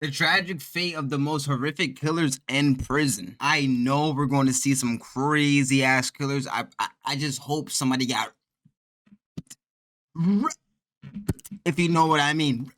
The tragic fate of the most horrific killers in prison. I know we're going to see some crazy ass killers. I just hope somebody got, if you know what I mean.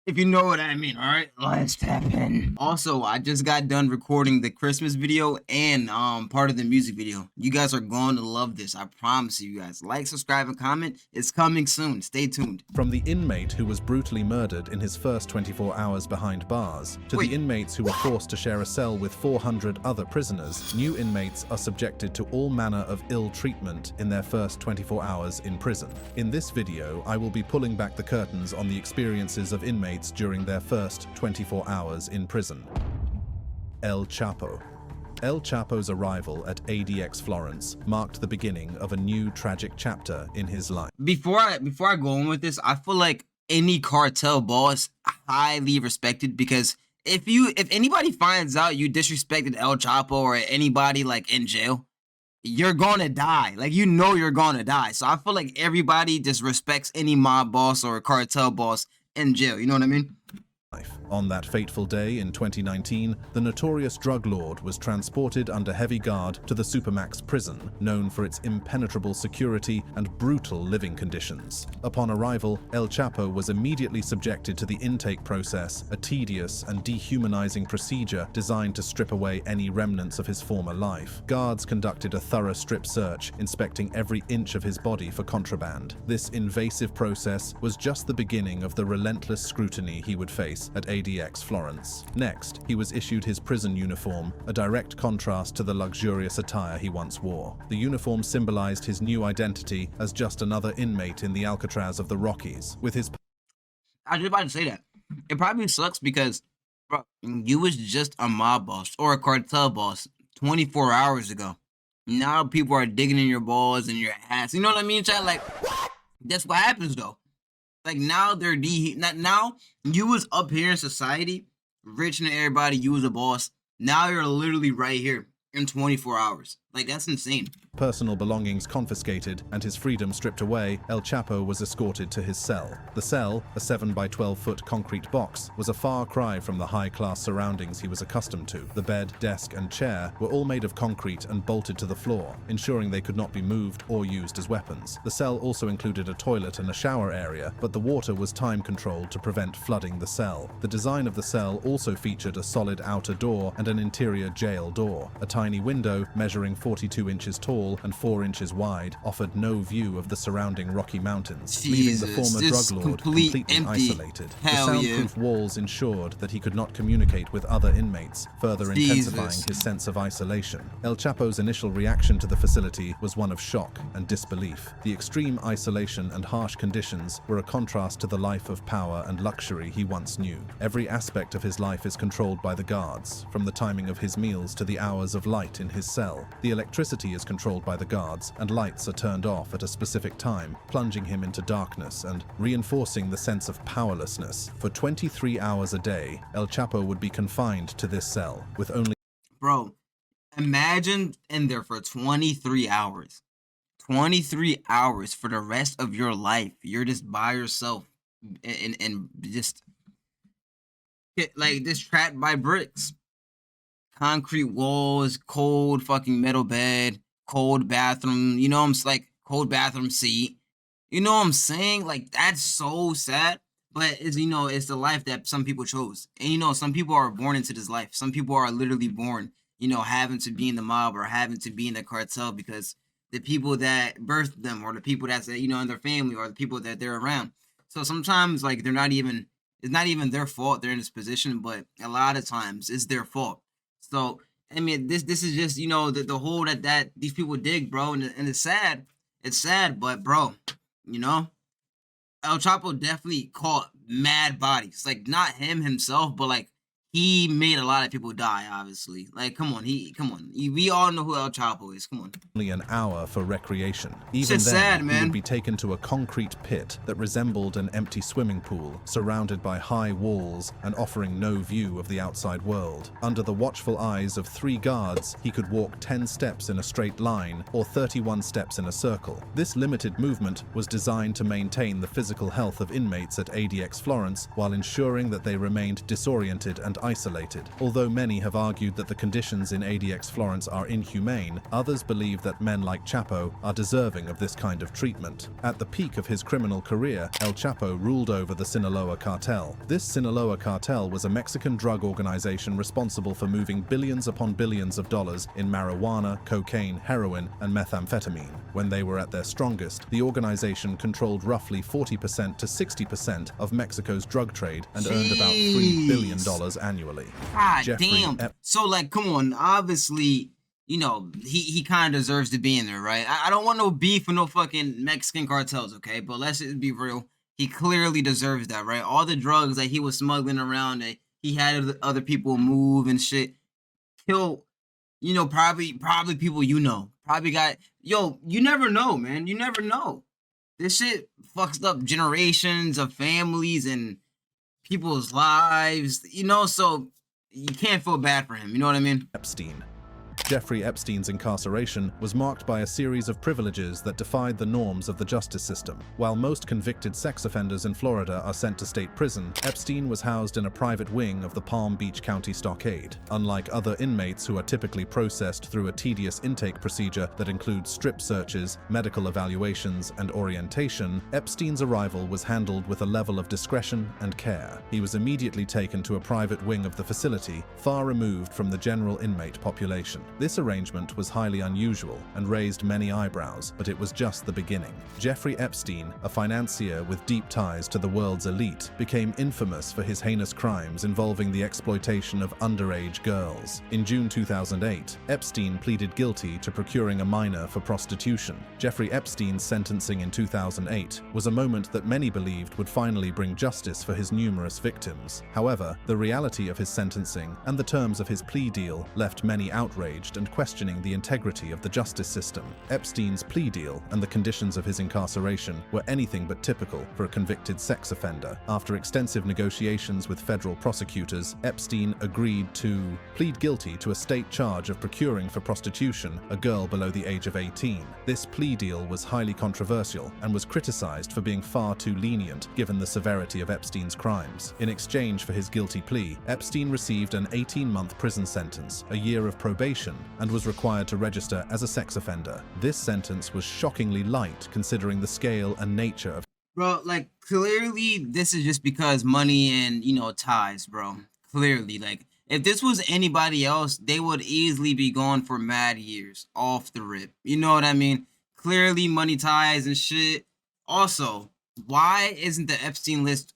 If you know what I mean, all right, let's tap in. Also, I just got done recording the Christmas video and part of the music video. You guys are going to love this. I promise you guys. Like, subscribe, and comment. It's coming soon. Stay tuned. From the inmate who was brutally murdered in his first 24 hours behind bars, to the inmates who were forced to share a cell with 400 other prisoners, new inmates are subjected to all manner of ill treatment in their first 24 hours in prison. In this video, I will be pulling back the curtains on the experiences of inmates during their first 24 hours in prison. El Chapo. El Chapo's arrival at ADX Florence marked the beginning of a new tragic chapter in his life. Before I go on with this, I feel like any cartel boss highly respected, because if anybody finds out you disrespected El Chapo or anybody like in jail, you're gonna die. Like, you know you're gonna die. So I feel like everybody just respects any mob boss or cartel boss in jail. You know what I mean? On that fateful day in 2019, the notorious drug lord was transported under heavy guard to the Supermax prison, known for its impenetrable security and brutal living conditions. Upon arrival, El Chapo was immediately subjected to the intake process, a tedious and dehumanizing procedure designed to strip away any remnants of his former life. Guards conducted a thorough strip search, inspecting every inch of his body for contraband. This invasive process was just the beginning of the relentless scrutiny he would face at ADX Florence. Next, he was issued his prison uniform, a direct contrast to the luxurious attire he once wore. The uniform symbolized his new identity as just another inmate in the Alcatraz of the Rockies, with his... I was just about to say that. It probably sucks because, bro, you was just a mob boss or a cartel boss 24 hours ago. Now people are digging in your balls and your ass. You know what I mean, chat? Like, that's what happens, though. Like, now they're now you was up here in society, rich and everybody, you was a boss. Now you're literally right here in 24 hours. Like, that's insane. Personal belongings confiscated and his freedom stripped away, El Chapo was escorted to his cell. The cell, a 7 by 12-foot concrete box, was a far cry from the high-class surroundings he was accustomed to. The bed, desk, and chair were all made of concrete and bolted to the floor, ensuring they could not be moved or used as weapons. The cell also included a toilet and a shower area, but the water was time-controlled to prevent flooding the cell. The design of the cell also featured a solid outer door and an interior jail door. A tiny window, measuring 42 inches tall and 4 inches wide, offered no view of the surrounding Rocky Mountains, leaving the former drug lord completely isolated. The soundproof walls ensured that he could not communicate with other inmates, further intensifying his sense of isolation. El Chapo's initial reaction to the facility was one of shock and disbelief. The extreme isolation and harsh conditions were a contrast to the life of power and luxury he once knew. Every aspect of his life is controlled by the guards, from the timing of his meals to the hours of light in his cell. The electricity is controlled by the guards, and lights are turned off at a specific time, plunging him into darkness and reinforcing the sense of powerlessness. For 23 hours a day, El Chapo would be confined to this cell, with only... Bro, imagine in there for 23 hours. 23 hours for the rest of your life. You're just by yourself and just like this, trapped by bricks. Concrete walls, cold fucking metal bed, cold bathroom, you know what I'm like, cold bathroom seat. You know what I'm saying? Like, that's so sad. But it's, you know, it's the life that some people chose. And you know, some people are born into this life. Some people are literally born, you know, having to be in the mob or having to be in the cartel because the people that birthed them or the people that's, you know, in their family or the people that they're around. So sometimes, like, it's not even their fault they're in this position, but a lot of times it's their fault. So, I mean, this is just, you know, the hole that these people dig, bro, and it's sad. It's sad, but, bro, you know, El Chapo definitely caught mad bodies. Like, not him himself, but, like, he made a lot of people die, obviously. Like, come on, we all know who El Chapo is. Come on. Only an hour for recreation. Even Shit's then, sad, he man. would be taken to a concrete pit that resembled an empty swimming pool, surrounded by high walls and offering no view of the outside world. Under the watchful eyes of 3 guards, he could walk 10 steps in a straight line or 31 steps in a circle. This limited movement was designed to maintain the physical health of inmates at ADX Florence while ensuring that they remained disoriented and isolated. Although many have argued that the conditions in ADX Florence are inhumane, others believe that men like Chapo are deserving of this kind of treatment. At the peak of his criminal career, El Chapo ruled over the Sinaloa cartel. This Sinaloa cartel was a Mexican drug organization responsible for moving billions upon billions of dollars in marijuana, cocaine, heroin, and methamphetamine. When they were at their strongest, the organization controlled roughly 40% to 60% of Mexico's drug trade and earned about $3 billion annually. God Jeffrey damn. So, like, come on. Obviously, you know, he kind of deserves to be in there, right? I don't want no beef with no fucking Mexican cartels, okay? But let's just be real. He clearly deserves that, right? All the drugs that he was smuggling around that he had other people move and shit. Kill, you know, probably people you know. Probably got, yo, you never know, man. You never know. This shit fucks up generations of families and people's lives, you know, so you can't feel bad for him, you know what I mean? Epstein. Jeffrey Epstein's incarceration was marked by a series of privileges that defied the norms of the justice system. While most convicted sex offenders in Florida are sent to state prison, Epstein was housed in a private wing of the Palm Beach County Stockade. Unlike other inmates who are typically processed through a tedious intake procedure that includes strip searches, medical evaluations, and orientation, Epstein's arrival was handled with a level of discretion and care. He was immediately taken to a private wing of the facility, far removed from the general inmate population. This arrangement was highly unusual and raised many eyebrows, but it was just the beginning. Jeffrey Epstein, a financier with deep ties to the world's elite, became infamous for his heinous crimes involving the exploitation of underage girls. In June 2008, Epstein pleaded guilty to procuring a minor for prostitution. Jeffrey Epstein's sentencing in 2008 was a moment that many believed would finally bring justice for his numerous victims. However, the reality of his sentencing and the terms of his plea deal left many outraged and questioning the integrity of the justice system. Epstein's plea deal and the conditions of his incarceration were anything but typical for a convicted sex offender. After extensive negotiations with federal prosecutors, Epstein agreed to plead guilty to a state charge of procuring for prostitution a girl below the age of 18. This plea deal was highly controversial and was criticized for being far too lenient given the severity of Epstein's crimes. In exchange for his guilty plea, Epstein received an 18-month prison sentence, a year of probation, and was required to register as a sex offender. This sentence was shockingly light considering the scale and nature of Bro, like, clearly this is just because money and, you know, ties, bro. Clearly, like, if this was anybody else, they would easily be gone for mad years off the rip. You know what I mean? Clearly money ties and shit. Also, why isn't the Epstein list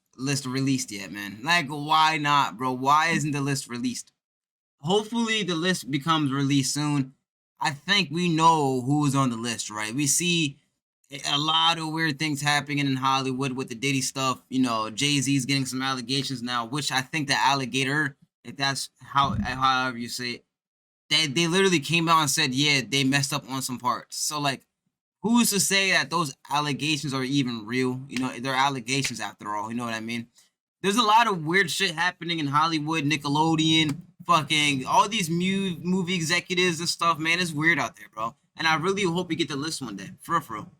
released yet, man? Like, why not, bro? Why isn't the list released? Hopefully the list becomes released soon. I think we know who's on the list, right? We see a lot of weird things happening in Hollywood with the Diddy stuff. You know, Jay-Z's getting some allegations now, which I think the alligator, if that's however you say it, they literally came out and said, yeah, they messed up on some parts. So, like, who's to say that those allegations are even real? You know, they're allegations after all. You know what I mean? There's a lot of weird shit happening in Hollywood, Nickelodeon, fucking all these movie executives and stuff, man. It's weird out there, bro. And I really hope we get the list one day. For real.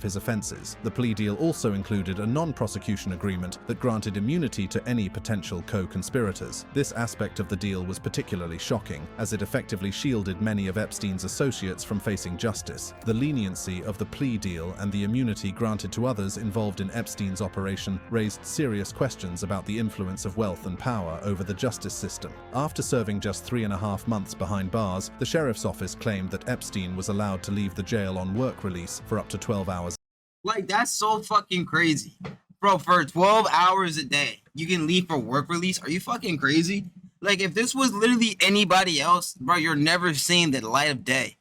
his offenses. The plea deal also included a non-prosecution agreement that granted immunity to any potential co-conspirators. This aspect of the deal was particularly shocking, as it effectively shielded many of Epstein's associates from facing justice. The leniency of the plea deal and the immunity granted to others involved in Epstein's operation raised serious questions about the influence of wealth and power over the justice system. After serving just 3.5 months behind bars, the sheriff's office claimed that Epstein was allowed to leave the jail on work release for up to 12 hours. Like, that's so fucking crazy. Bro, for 12 hours a day, you can leave for work release? Are you fucking crazy? Like, if this was literally anybody else, bro, you're never seeing the light of day.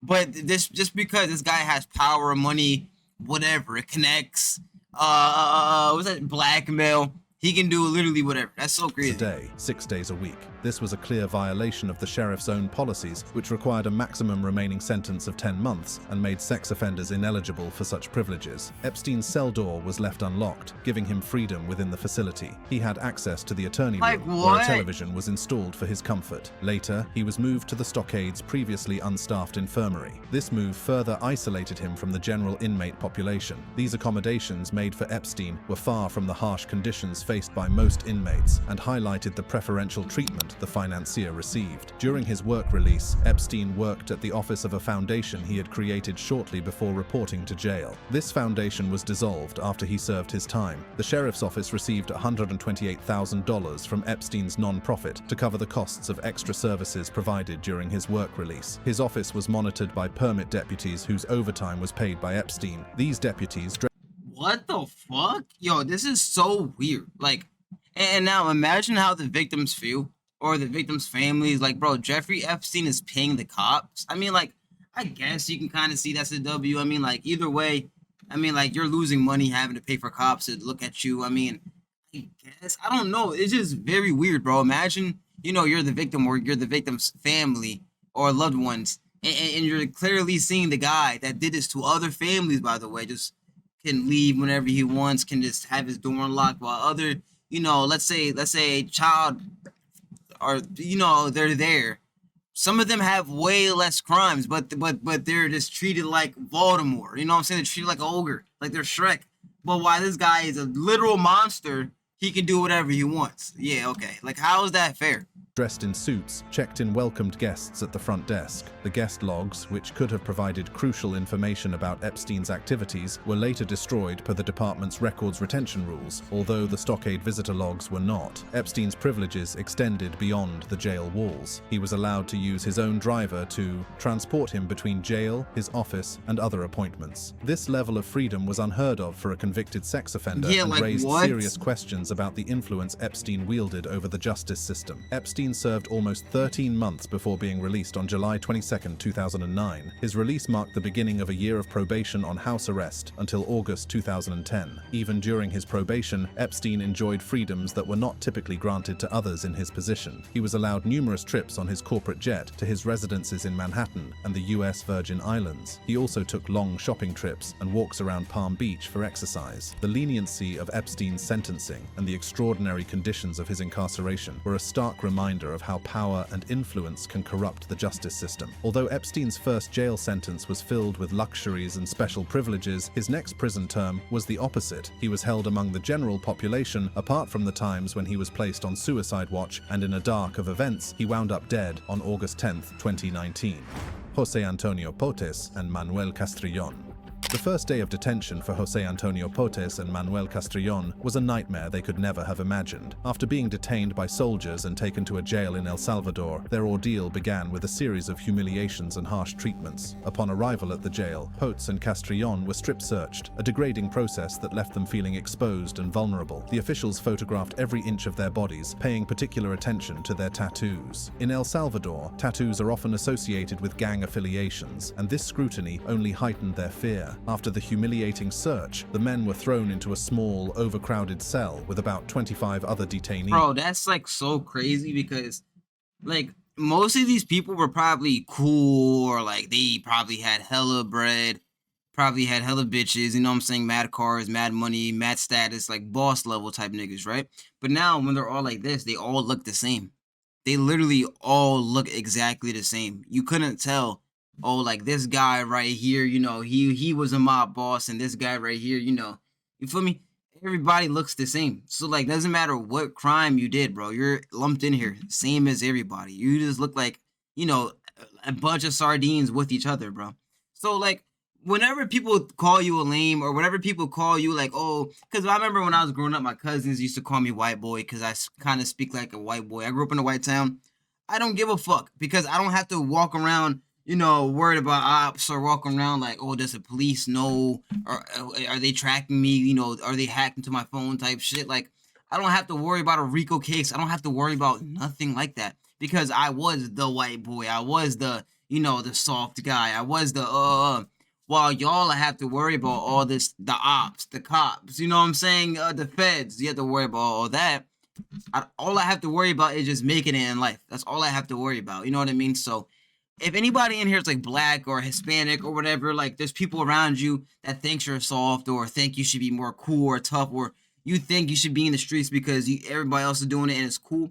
But this, just because this guy has power, money, whatever, it connects, what's that, blackmail, he can do literally whatever. That's so a crazy. day, 6 days a week. This was a clear violation of the sheriff's own policies, which required a maximum remaining sentence of 10 months and made sex offenders ineligible for such privileges. Epstein's cell door was left unlocked, giving him freedom within the facility. He had access to the attorney Like room, where a what? television was installed for his comfort. Later, he was moved to the stockade's previously unstaffed infirmary. This move further isolated him from the general inmate population. These accommodations made for Epstein were far from the harsh conditions faced by most inmates and highlighted the preferential treatment the financier received. During his work release, Epstein worked at the office of a foundation he had created shortly before reporting to jail. This foundation was dissolved after he served his time. The sheriff's office received $128,000 from Epstein's non-profit to cover the costs of extra services provided during his work release. His office was monitored by permit deputies whose overtime was paid by Epstein. These deputies What the fuck? Yo, this is so weird. Like, and now imagine how the victims feel or the victims' families. Like, bro, Jeffrey Epstein is paying the cops. I mean, like, I guess you can kind of see that's a W. I mean, like, either way, I mean, like, you're losing money having to pay for cops to look at you. I mean, I guess, I don't know. It's just very weird, bro. Imagine, you're the victim or you're the victim's family or loved ones, and you're clearly seeing the guy that did this to other families, by the way, just can leave whenever he wants, can just have his door unlocked while other, let's say a child or they're there. Some of them have way less crimes, but they're just treated like Voldemort. You know what I'm saying? They're treated like an ogre, like they're Shrek. But while this guy is a literal monster, he can do whatever he wants. Yeah, okay. Like, how is that fair? dressed in suits, checked in welcomed guests at the front desk. The guest logs, which could have provided crucial information about Epstein's activities, were later destroyed per the department's records retention rules, although the Stockade visitor logs were not. Epstein's privileges extended beyond the jail walls. He was allowed to use his own driver to transport him between jail, his office, and other appointments. This level of freedom was unheard of for a convicted sex offender and raised serious questions about the influence Epstein wielded over the justice system. Epstein served almost 13 months before being released on July 22, 2009. His release marked the beginning of a year of probation on house arrest until August 2010. Even during his probation, Epstein enjoyed freedoms that were not typically granted to others in his position. He was allowed numerous trips on his corporate jet to his residences in Manhattan and the US Virgin Islands. He also took long shopping trips and walks around Palm Beach for exercise. The leniency of Epstein's sentencing and the extraordinary conditions of his incarceration were a stark reminder of how power and influence can corrupt the justice system. Although Epstein's first jail sentence was filled with luxuries and special privileges, his next prison term was the opposite. He was held among the general population, apart from the times when he was placed on suicide watch, and in a dark of events, he wound up dead on August 10, 2019. José Antonio Potes and Manuel Castrillón. The first day of detention for José Antonio Potes and Manuel Castrillón was a nightmare they could never have imagined. After being detained by soldiers and taken to a jail in El Salvador, their ordeal began with a series of humiliations and harsh treatments. Upon arrival at the jail, Potes and Castrillón were strip-searched, a degrading process that left them feeling exposed and vulnerable. The officials photographed every inch of their bodies, paying particular attention to their tattoos. In El Salvador, tattoos are often associated with gang affiliations, and this scrutiny only heightened their fear. After the humiliating search, the men were thrown into a small, overcrowded cell with about 25 other detainees. Bro, that's like so crazy because like most of these people were probably cool or like they probably had hella bread, probably had hella bitches, you know what I'm saying? Mad cars, mad money, mad status, like boss level type niggas, right? But now when they're all like this, they all look the same. They literally all look exactly the same. You couldn't tell, oh, like this guy right here, you know, he was a mob boss, and this guy right here, you know, you feel me? Everybody looks the same. So like doesn't matter what crime you did, bro. You're lumped in here, same as everybody. You just look like, you know, a bunch of sardines with each other, bro. So like whenever people call you a lame or whenever people call you like, oh, because I remember when I was growing up, my cousins used to call me white boy because I kind of speak like a white boy. I grew up in a white town. I don't give a fuck because I don't have to walk around, you know, worried about ops or walking around like, oh, does the police know? Or are they tracking me? You know, are they hacked into my phone type shit? Like, I don't have to worry about a RICO case. I don't have to worry about nothing like that because I was the white boy. I was the, you know, the soft guy. I was the, while y'all have to worry about all this, the ops, the cops, you know what I'm saying? The feds, you have to worry about all that. All I have to worry about is just making it in life. That's all I have to worry about. You know what I mean? So if anybody in here is like black or Hispanic or whatever, like there's people around you that thinks you're soft or think you should be more cool or tough, or you think you should be in the streets because everybody else is doing it and it's cool.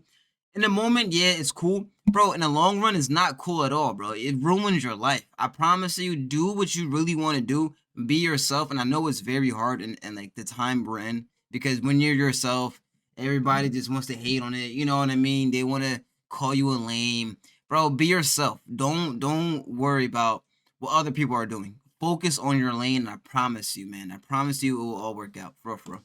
In the moment, yeah, it's cool. Bro, in the long run, it's not cool at all, bro. It ruins your life. I promise you, do what you really want to do. Be yourself. And I know it's very hard and like the time we're in, because when you're yourself, everybody just wants to hate on it. You know what I mean? They want to call you a lame. Bro, be yourself. Don't worry about what other people are doing. Focus on your lane, and I promise you, man. I promise you it will all work out. For real, for real.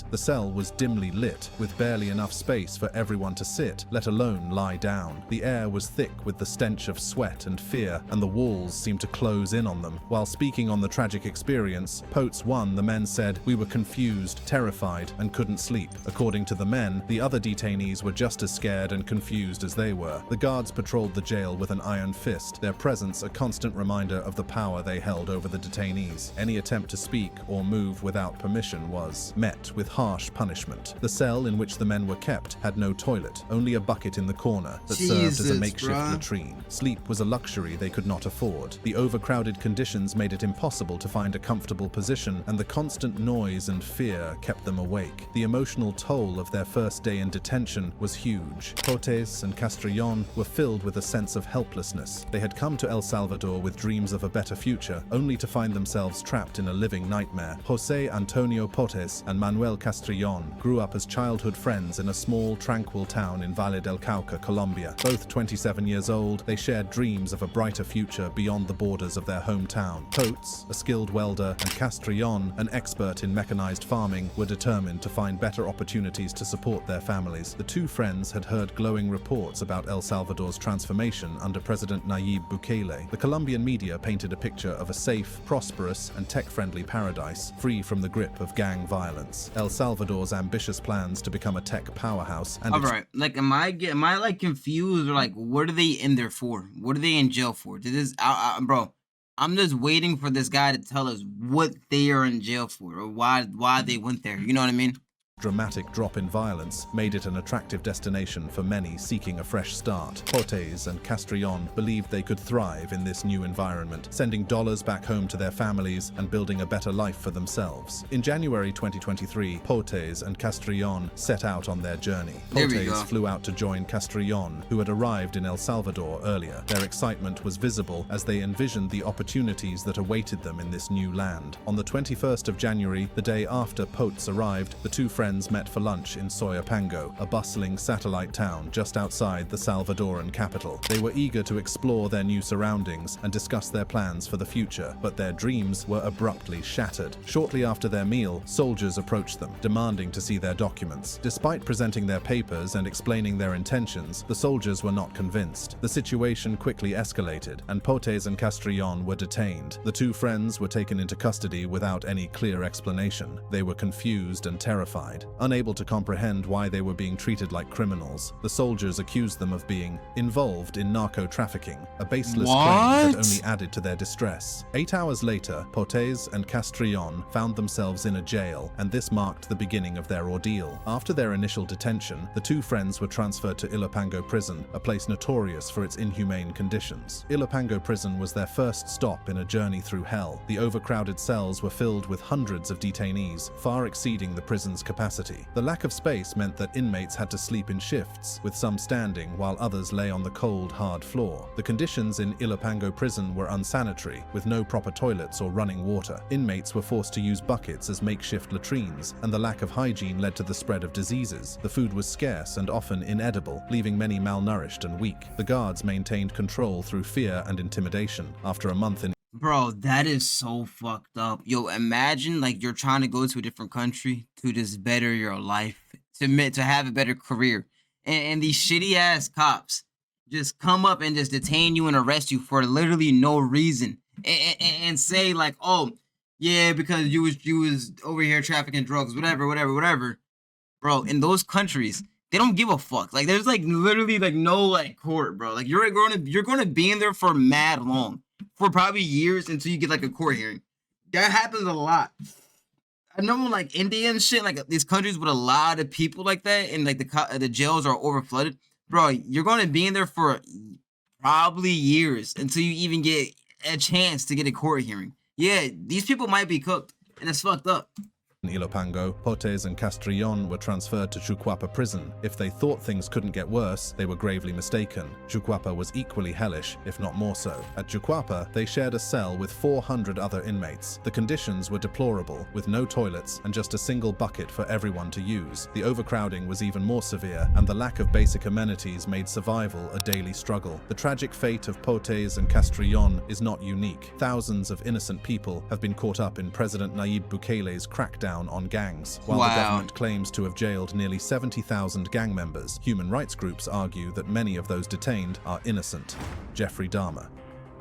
The cell was dimly lit, with barely enough space for everyone to sit, let alone lie down. The air was thick with the stench of sweat and fear, and the walls seemed to close in on them. While speaking on the tragic experience, Potes 1, the men said, "We were confused, terrified, and couldn't sleep." According to the men, the other detainees were just as scared and confused as they were. The guards patrolled the jail with an iron fist, their presence a constant reminder of the power they held over the detainees. Any attempt to speak or move without permission was met with harsh punishment. The cell in which the men were kept had no toilet, only a bucket in the corner that served as a makeshift latrine. Sleep was a luxury they could not afford. The overcrowded conditions made it impossible to find a comfortable position, and the constant noise and fear kept them awake. The emotional toll of their first day in detention was huge. Potes and Castrillon were filled with a sense of helplessness. They had come to El Salvador with dreams of a better future, only to find themselves trapped in a living nightmare. Jose Antonio Potes and Manuel Castrillon grew up as childhood friends in a small, tranquil town in Valle del Cauca, Colombia. Both 27 years old, they shared dreams of a brighter future beyond the borders of their hometown. Potes, a skilled welder, and Castrillon, an expert in mechanized farming, were determined to find better opportunities to support their families. The two friends had heard glowing reports about El Salvador's transformation under President Nayib Bukele. The Colombian media painted a picture of a safe, prosperous, and tech-friendly paradise, free from the grip of gang violence. El Salvador's ambitious plans to become a tech powerhouse and Alright, like am I like confused, or like what are they in there for? What are they in jail for? Did this bro, I'm just waiting for this guy to tell us what they are in jail for, or why they went there. You know what I mean? dramatic drop in violence made it an attractive destination for many seeking a fresh start. Potes and Castrillon believed they could thrive in this new environment, sending dollars back home to their families and building a better life for themselves. In January 2023, Potes and Castrillon set out on their journey. Potes flew out to join Castrillon, who had arrived in El Salvador earlier. Their excitement was visible as they envisioned the opportunities that awaited them in this new land. On the 21st of January, the day after Potes arrived, the two friends met for lunch in Soyapango, a bustling satellite town just outside the Salvadoran capital. They were eager to explore their new surroundings and discuss their plans for the future, but their dreams were abruptly shattered. Shortly after their meal, soldiers approached them, demanding to see their documents. Despite presenting their papers and explaining their intentions, the soldiers were not convinced. The situation quickly escalated, and Potes and Castrillon were detained. The two friends were taken into custody without any clear explanation. They were confused and terrified. Unable to comprehend why they were being treated like criminals, the soldiers accused them of being involved in narco-trafficking, a baseless claim that only added to their distress. 8 hours later, Potes and Castrillon found themselves in a jail, and this marked the beginning of their ordeal. After their initial detention, the two friends were transferred to Ilopango prison, a place notorious for its inhumane conditions. Ilopango prison was their first stop in a journey through hell. The overcrowded cells were filled with hundreds of detainees, far exceeding the prison's capacity. The lack of space meant that inmates had to sleep in shifts, with some standing while others lay on the cold, hard floor. The conditions in Ilopango prison were unsanitary, with no proper toilets or running water. Inmates were forced to use buckets as makeshift latrines, and the lack of hygiene led to the spread of diseases. The food was scarce and often inedible, leaving many malnourished and weak. The guards maintained control through fear and intimidation. After a month in Bro, that is so fucked up. Yo, imagine like you're trying to go to a different country to just better your life, to have a better career. And these shitty ass cops just come up and just detain you and arrest you for literally no reason. And say like, oh, yeah, because you was over here trafficking drugs, whatever. Bro, in those countries, they don't give a fuck. Like there's like literally like no like court, bro. Like you're gonna be in there for mad long. for probably years until you get like a court hearing. That happens a lot. I know like India and shit, like these countries with a lot of people like that, and like the jails are over flooded, bro. You're going to be in there for probably years until you even get a chance to get a court hearing. Yeah, these people might be cooked, and it's fucked up. In Ilopango, Potes and Castrillon were transferred to Chucuapa prison. If they thought things couldn't get worse, they were gravely mistaken. Chucuapa was equally hellish, if not more so. At Chucuapa, they shared a cell with 400 other inmates. The conditions were deplorable, with no toilets and just a single bucket for everyone to use. The overcrowding was even more severe, and the lack of basic amenities made survival a daily struggle. The tragic fate of Potes and Castrillon is not unique. Thousands of innocent people have been caught up in President Nayib Bukele's crackdown on gangs. While the government claims to have jailed nearly 70,000 gang members, human rights groups argue that many of those detained are innocent. Jeffrey Dahmer.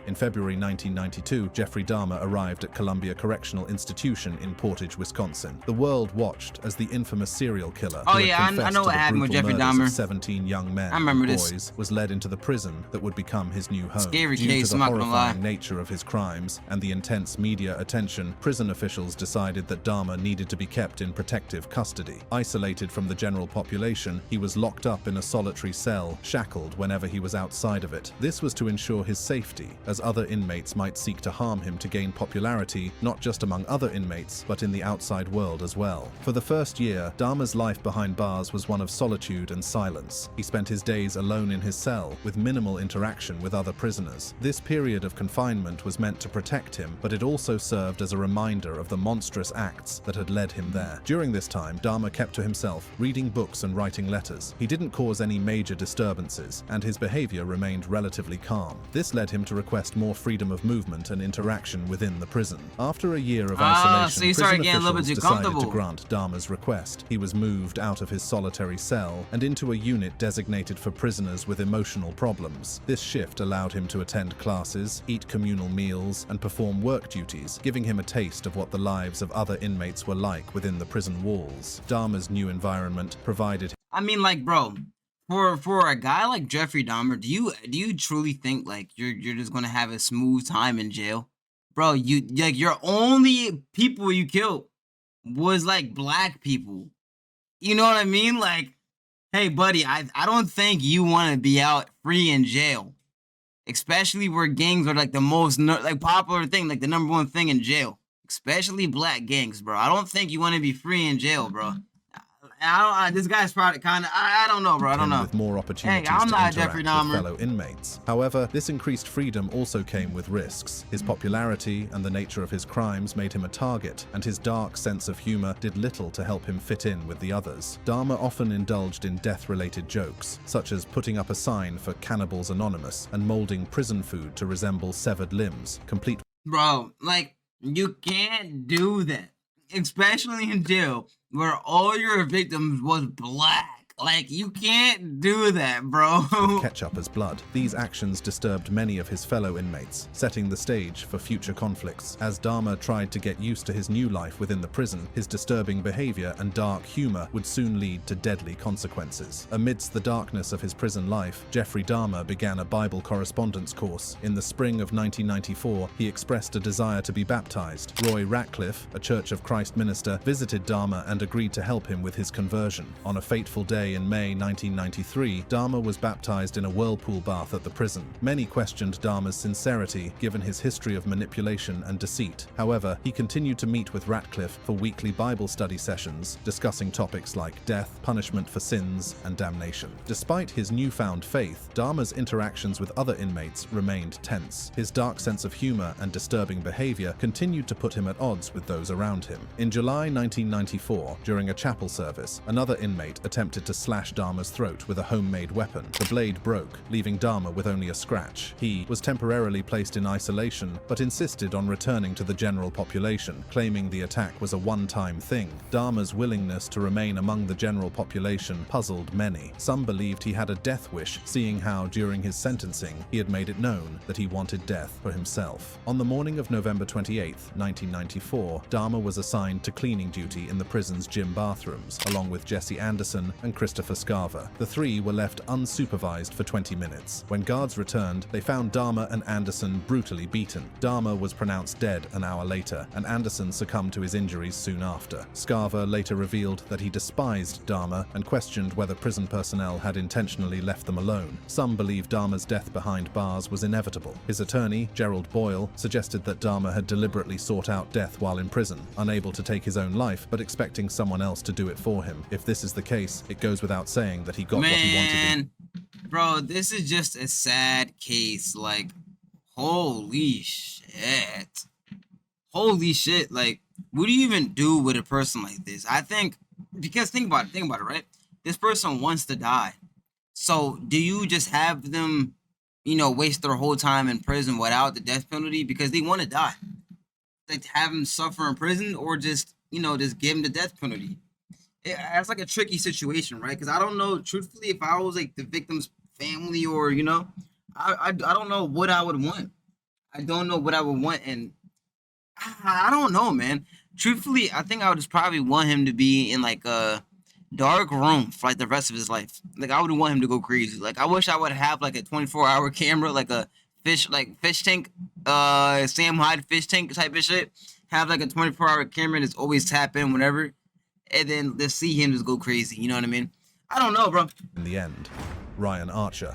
In February 1992, Jeffrey Dahmer arrived at Columbia Correctional Institution in Portage, Wisconsin. The world watched as the infamous serial killer I know what happened with Jeffrey Dahmer. 17 young men I remember and this. boys was led into the prison that would become his new home. Scary Due case, to the I'm not gonna lie. horrifying nature of his crimes and the intense media attention, prison officials decided that Dahmer needed to be kept in protective custody. Isolated from the general population, he was locked up in a solitary cell, shackled whenever he was outside of it. This was to ensure his safety, as other inmates might seek to harm him to gain popularity, not just among other inmates, but in the outside world as well. For the first year, Dahmer's life behind bars was one of solitude and silence. He spent his days alone in his cell, with minimal interaction with other prisoners. This period of confinement was meant to protect him, but it also served as a reminder of the monstrous acts that had led him there. During this time, Dahmer kept to himself, reading books and writing letters. He didn't cause any major disturbances, and his behavior remained relatively calm. This led him to request more freedom of movement and interaction within the prison. After a year of isolation, so you started getting a little bit too decided to comfortable. grant Dahmer's request. He was moved out of his solitary cell and into a unit designated for prisoners with emotional problems. This shift allowed him to attend classes, eat communal meals, and perform work duties, giving him a taste of what the lives of other inmates were like within the prison walls. Dahmer's new environment provided I mean, like, bro, for a guy like Jeffrey Dahmer, do you truly think like you're just gonna have a smooth time in jail, bro? You like your only people you killed was like black people. You know what I mean? Like, hey, buddy, I don't think you want to be out free in jail, especially where gangs are like the most like popular thing, like the #1 thing in jail, especially black gangs, bro. I don't think you want to be free in jail, bro. This guy's probably kind of, I don't know, bro. I don't know. with more opportunities I'm to not interact Jeffrey with Dahmer. fellow inmates. However, this increased freedom also came with risks. His popularity and the nature of his crimes made him a target, and his dark sense of humor did little to help him fit in with the others. Dahmer often indulged in death-related jokes, such as putting up a sign for Cannibals Anonymous and molding prison food to resemble severed limbs, complete Bro, like, you can't do that, especially in jail where all your victims was black. Like, you can't do that, bro. ketchup as blood. These actions disturbed many of his fellow inmates, setting the stage for future conflicts. As Dahmer tried to get used to his new life within the prison, his disturbing behavior and dark humor would soon lead to deadly consequences. Amidst the darkness of his prison life, Jeffrey Dahmer began a Bible correspondence course. In the spring of 1994, he expressed a desire to be baptized. Roy Ratcliffe, a Church of Christ minister, visited Dahmer and agreed to help him with his conversion. On a fateful day in May 1993, Dahmer was baptized in a whirlpool bath at the prison. Many questioned Dahmer's sincerity, given his history of manipulation and deceit. However, he continued to meet with Ratcliffe for weekly Bible study sessions, discussing topics like death, punishment for sins, and damnation. Despite his newfound faith, Dahmer's interactions with other inmates remained tense. His dark sense of humor and disturbing behavior continued to put him at odds with those around him. In July 1994, during a chapel service, another inmate attempted to slash Dahmer's throat with a homemade weapon. The blade broke, leaving Dahmer with only a scratch. He was temporarily placed in isolation, but insisted on returning to the general population, claiming the attack was a one-time thing. Dahmer's willingness to remain among the general population puzzled many. Some believed he had a death wish, seeing how, during his sentencing, he had made it known that he wanted death for himself. On the morning of November 28, 1994, Dahmer was assigned to cleaning duty in the prison's gym bathrooms, along with Jesse Anderson and Christopher Scarver. The three were left unsupervised for 20 minutes. When guards returned, they found Dahmer and Anderson brutally beaten. Dahmer was pronounced dead an hour later, and Anderson succumbed to his injuries soon after. Scarver later revealed that he despised Dahmer and questioned whether prison personnel had intentionally left them alone. Some believe Dahmer's death behind bars was inevitable. His attorney, Gerald Boyle, suggested that Dahmer had deliberately sought out death while in prison, unable to take his own life, but expecting someone else to do it for him. If this is the case, it goes without saying that he got what he wanted. Bro, this is just a sad case. Like, holy shit. Holy shit. Like, what do you even do with a person like this? I think, because think about it, right? This person wants to die. So, do you just have them, waste their whole time in prison without the death penalty because they want to die? Like, have them suffer in prison, or just give them the death penalty? It's like a tricky situation, right? Because I don't know, truthfully, if I was like the victim's family, or I don't know what I would want. I don't know what I would want, and I don't know, man. Truthfully, I think I would just probably want him to be in like a dark room for like the rest of his life. Like, I would want him to go crazy. Like, I wish I would have like a 24-hour camera, like a fish tank, Sam Hyde fish tank type of shit. Have like a 24-hour camera and just always tap in whenever, and then let's see him just go crazy. You know what I mean? I don't know, bro. In the end, Ryan Archer.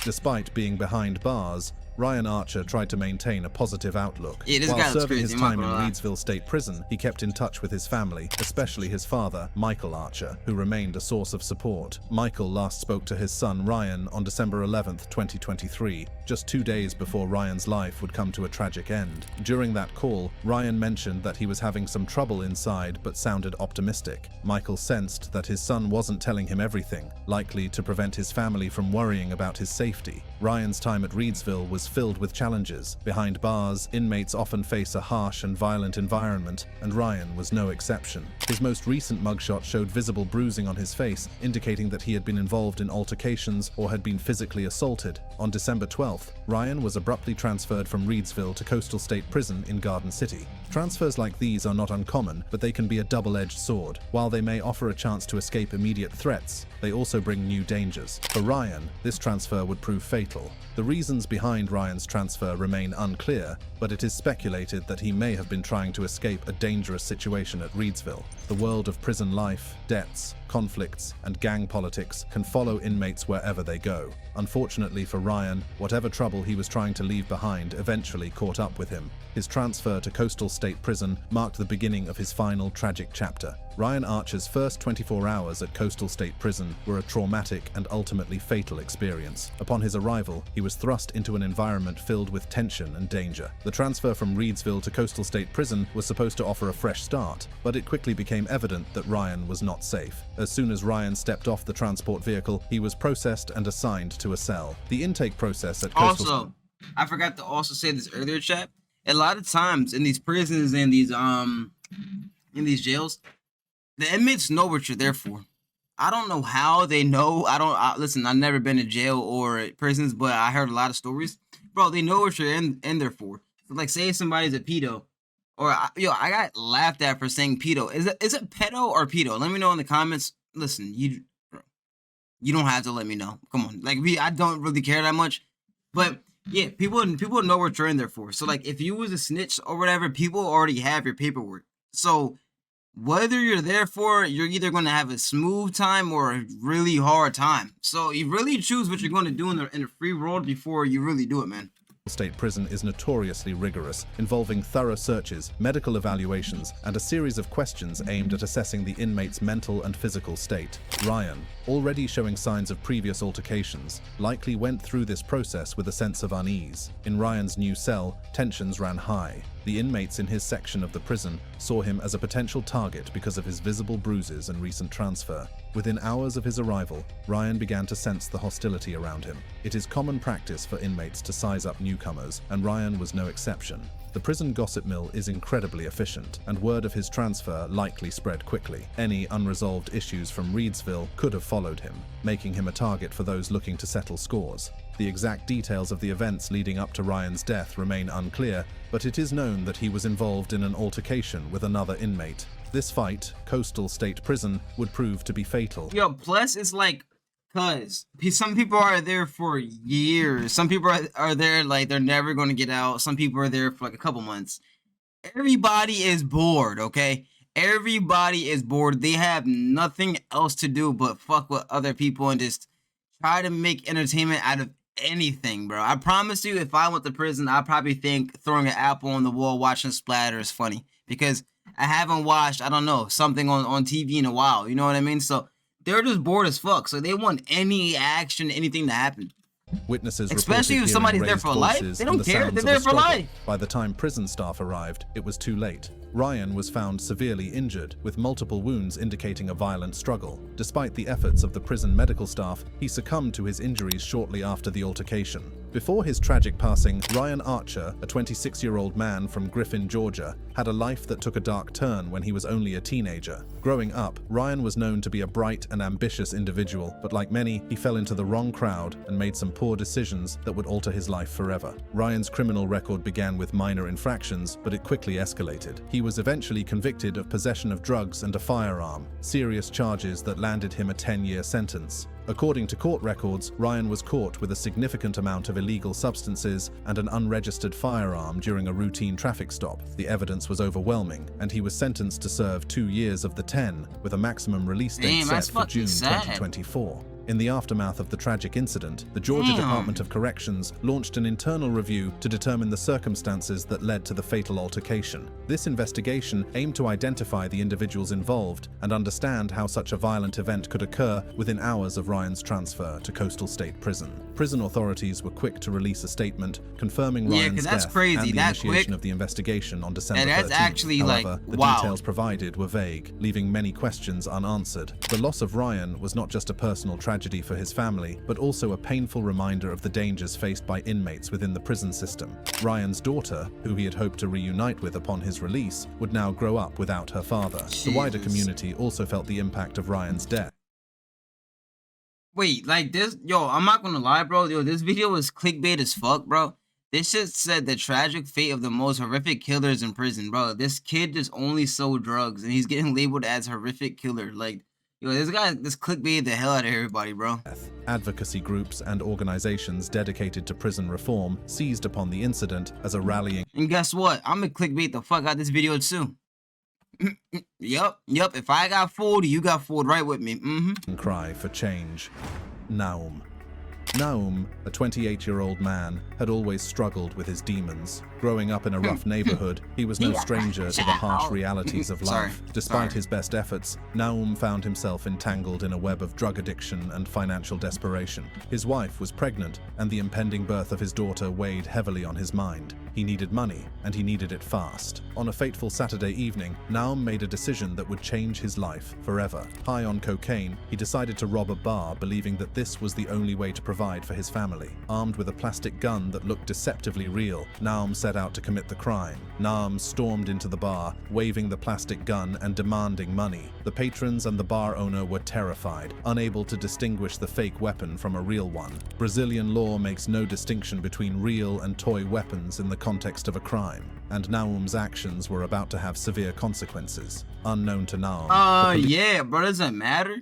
Despite being behind bars, Ryan Archer tried to maintain a positive outlook. While serving his time in Reidsville State Prison, he kept in touch with his family, especially his father, Michael Archer, who remained a source of support. Michael last spoke to his son Ryan on December 11th, 2023, just 2 days before Ryan's life would come to a tragic end. During that call, Ryan mentioned that he was having some trouble inside but sounded optimistic. Michael sensed that his son wasn't telling him everything, likely to prevent his family from worrying about his safety. Ryan's time at Reidsville was filled with challenges. Behind bars, inmates often face a harsh and violent environment, and Ryan was no exception. His most recent mugshot showed visible bruising on his face, indicating that he had been involved in altercations or had been physically assaulted. On December 12th, Ryan was abruptly transferred from Reidsville to Coastal State Prison in Garden City. Transfers like these are not uncommon, but they can be a double-edged sword. While they may offer a chance to escape immediate threats, they also bring new dangers. For Ryan, this transfer would prove fatal. The reasons behind Ryan's transfer remain unclear, but it is speculated that he may have been trying to escape a dangerous situation at Reidsville. The world of prison life, debts, conflicts, and gang politics can follow inmates wherever they go. Unfortunately for Ryan, whatever trouble he was trying to leave behind eventually caught up with him. His transfer to Coastal State Prison marked the beginning of his final tragic chapter. Ryan Archer's first 24 hours at Coastal State Prison were a traumatic and ultimately fatal experience. Upon his arrival, he was thrust into an environment filled with tension and danger. The transfer from Reidsville to Coastal State Prison was supposed to offer a fresh start, but it quickly became evident that Ryan was not safe. As soon as Ryan stepped off the transport vehicle, he was processed and assigned to a cell. The intake process at Coastal... Also, I forgot to also say this earlier, chat. A lot of times in these prisons and in these jails, the inmates know what you're there for. I don't know how they know. Listen, I've never been to jail or prisons, but I heard a lot of stories. Bro, they know what you're in there for. So, like, say somebody's a pedo, or I got laughed at for saying pedo. Is it pedo or pedo? Let me know in the comments. Listen, you don't have to let me know. Come on, like, I don't really care that much, but yeah, people know what you're in there for. So, like, if you was a snitch or whatever, people already have your paperwork. So whether you're there for it, you're either going to have a smooth time or a really hard time. So you really choose what you're going to do in the free world before you really do it, man. State Prison is notoriously rigorous, involving thorough searches, medical evaluations, and a series of questions aimed at assessing the inmate's mental and physical state. Ryan, already showing signs of previous altercations, likely went through this process with a sense of unease. In Ryan's new cell, tensions ran high. The inmates in his section of the prison saw him as a potential target because of his visible bruises and recent transfer. Within hours of his arrival, Ryan began to sense the hostility around him. It is common practice for inmates to size up newcomers, and Ryan was no exception. The prison gossip mill is incredibly efficient, and word of his transfer likely spread quickly. Any unresolved issues from Reidsville could have followed him, making him a target for those looking to settle scores. The exact details of the events leading up to Ryan's death remain unclear, but it is known that he was involved in an altercation with another inmate. This fight, Coastal State Prison, would prove to be fatal. Yo, plus it's like, cause some people are there for years. Some people are there like they're never going to get out. Some people are there for like a couple months. Everybody is bored, okay? Everybody is bored. They have nothing else to do but fuck with other people and just try to make entertainment out of anything, bro. I promise you, if I went to prison, I'd probably think throwing an apple on the wall watching splatter is funny, because I haven't watched, I don't know, something on TV in a while. You know what I mean? So they're just bored as fuck. So they want any action, anything to happen. Witnesses Especially if somebody's there for life. They don't care. They're there for life. By the time prison staff arrived, it was too late. Ryan was found severely injured, with multiple wounds indicating a violent struggle. Despite the efforts of the prison medical staff, he succumbed to his injuries shortly after the altercation. Before his tragic passing, Ryan Archer, a 26-year-old man from Griffin, Georgia, had a life that took a dark turn when he was only a teenager. Growing up, Ryan was known to be a bright and ambitious individual, but like many, he fell into the wrong crowd and made some poor decisions that would alter his life forever. Ryan's criminal record began with minor infractions, but it quickly escalated. He was eventually convicted of possession of drugs and a firearm, serious charges that landed him a 10-year sentence. According to court records, Ryan was caught with a significant amount of illegal substances and an unregistered firearm during a routine traffic stop. The evidence was overwhelming, and he was sentenced to serve 2 years of the 10, with a maximum release date set for June 2024. In the aftermath of the tragic incident, the Georgia Department of Corrections launched an internal review to determine the circumstances that led to the fatal altercation. This investigation aimed to identify the individuals involved and understand how such a violent event could occur within hours of Ryan's transfer to Coastal State Prison. Prison authorities were quick to release a statement confirming Ryan's death and the initiation of the investigation on December 13th. However, the details provided were vague, leaving many questions unanswered. The loss of Ryan was not just a personal tragedy for his family, but also a painful reminder of the dangers faced by inmates within the prison system. Ryan's daughter, who he had hoped to reunite with upon his release, would now grow up without her father. The wider community also felt the impact of Ryan's death. Wait, like this, yo, I'm not gonna lie, bro. Yo, this video was clickbait as fuck, bro. This shit said the tragic fate of the most horrific killers in prison, bro. This kid just only sold drugs, and he's getting labeled as horrific killer. Like, yo, this clickbait the hell out of everybody, bro. Advocacy groups and organizations dedicated to prison reform seized upon the incident as a rallying. And guess what? I'm gonna clickbait the fuck out this video too. Yup. If I got fooled, you got fooled right with me. Cry for change. Naum. Naum, a 28-year-old man, had always struggled with his demons. Growing up in a rough neighborhood, he was no stranger to the harsh realities of life. Despite his best efforts, Naum found himself entangled in a web of drug addiction and financial desperation. His wife was pregnant, and the impending birth of his daughter weighed heavily on his mind. He needed money, and he needed it fast. On a fateful Saturday evening, Naum made a decision that would change his life forever. High on cocaine, he decided to rob a bar, believing that this was the only way to provide for his family. Armed with a plastic gun that looked deceptively real, Naum set out to commit the crime. Naum stormed into the bar, waving the plastic gun and demanding money. The patrons and the bar owner were terrified, unable to distinguish the fake weapon from a real one. Brazilian law makes no distinction between real and toy weapons in the context of a crime, and Naum's actions were about to have severe consequences. Unknown to Naum. Yeah, bro, doesn't matter.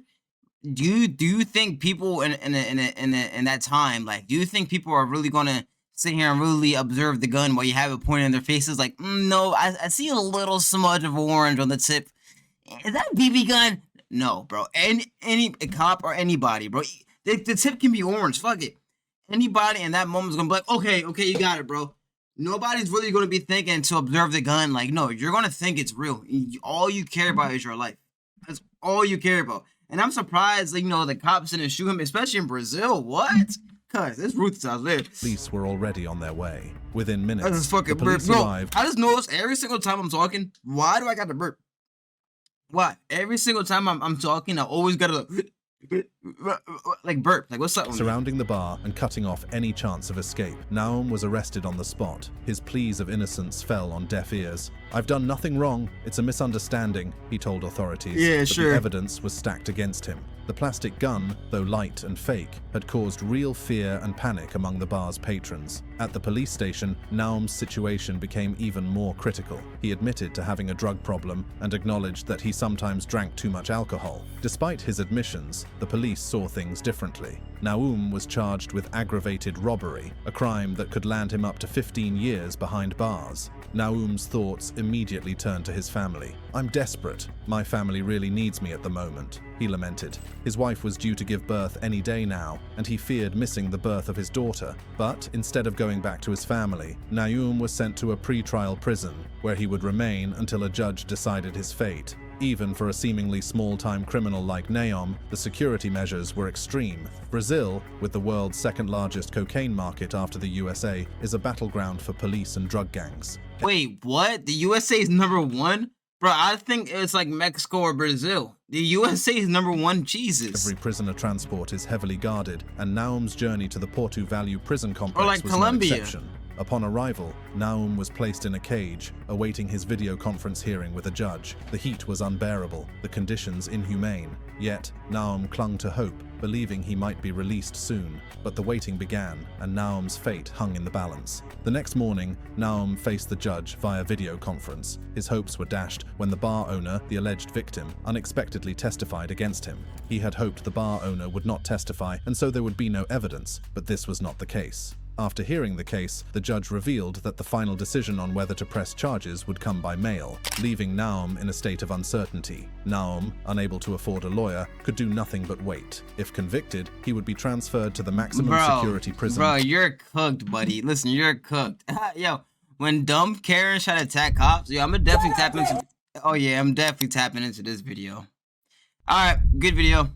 Do you think people in that time, like, do you think people are really gonna sit here and really observe the gun while you have it pointed in their faces? Like, no, I see a little smudge of orange on the tip. Is that a BB gun? No, bro. Any cop or anybody, bro. The tip can be orange. Fuck it. Anybody in that moment is gonna be like, okay, you got it, bro. Nobody's really gonna be thinking to observe the gun. Like, no, you're gonna think it's real. All you care about is your life. That's all you care about. And I'm surprised, like, the cops didn't shoot him, especially in Brazil. What? Cuz, it's ruthless out there. Police were already on their way. Within minutes, I just fucking the police arrived. I just noticed every single time I'm talking, why do I got to burp? Why? Every single time I'm talking, I always gotta like burp. Like, what's up? Surrounding the bar and cutting off any chance of escape, Naum was arrested on the spot. His pleas of innocence fell on deaf ears. "I've done nothing wrong. It's a misunderstanding," he told authorities. Yeah, but sure. The evidence was stacked against him. The plastic gun, though light and fake, had caused real fear and panic among the bar's patrons. At the police station, Naum's situation became even more critical. He admitted to having a drug problem and acknowledged that he sometimes drank too much alcohol. Despite his admissions, the police saw things differently. Naum was charged with aggravated robbery, a crime that could land him up to 15 years behind bars. Naum's thoughts immediately turned to his family. "I'm desperate. My family really needs me at the moment," he lamented. His wife was due to give birth any day now, and he feared missing the birth of his daughter. But instead of going back to his family, Naum was sent to a pre-trial prison, where he would remain until a judge decided his fate. Even for a seemingly small-time criminal like Naum, the security measures were extreme. Brazil, with the world's second-largest cocaine market after the USA, is a battleground for police and drug gangs. Wait, what? The USA is #1? Bro, I think it's like Mexico or Brazil. The USA is #1, Jesus. Every prisoner transport is heavily guarded, and Naum's journey to the Porto Value prison complex like was Colombia. no exception. Upon arrival, Naum was placed in a cage, awaiting his video conference hearing with a judge. The heat was unbearable, the conditions inhumane. Yet, Naum clung to hope, believing he might be released soon. But the waiting began, and Naum's fate hung in the balance. The next morning, Naum faced the judge via video conference. His hopes were dashed when the bar owner, the alleged victim, unexpectedly testified against him. He had hoped the bar owner would not testify, and so there would be no evidence, but this was not the case. After hearing the case, the judge revealed that the final decision on whether to press charges would come by mail, leaving Naum in a state of uncertainty. Naum, unable to afford a lawyer, could do nothing but wait. If convicted, he would be transferred to the maximum security prison. Bro, you're cooked, buddy. Listen, you're cooked. Yo, when dumb Karens try to attack cops, yo, I'm definitely tapping into... Oh yeah, I'm definitely tapping into this video. Alright, good video.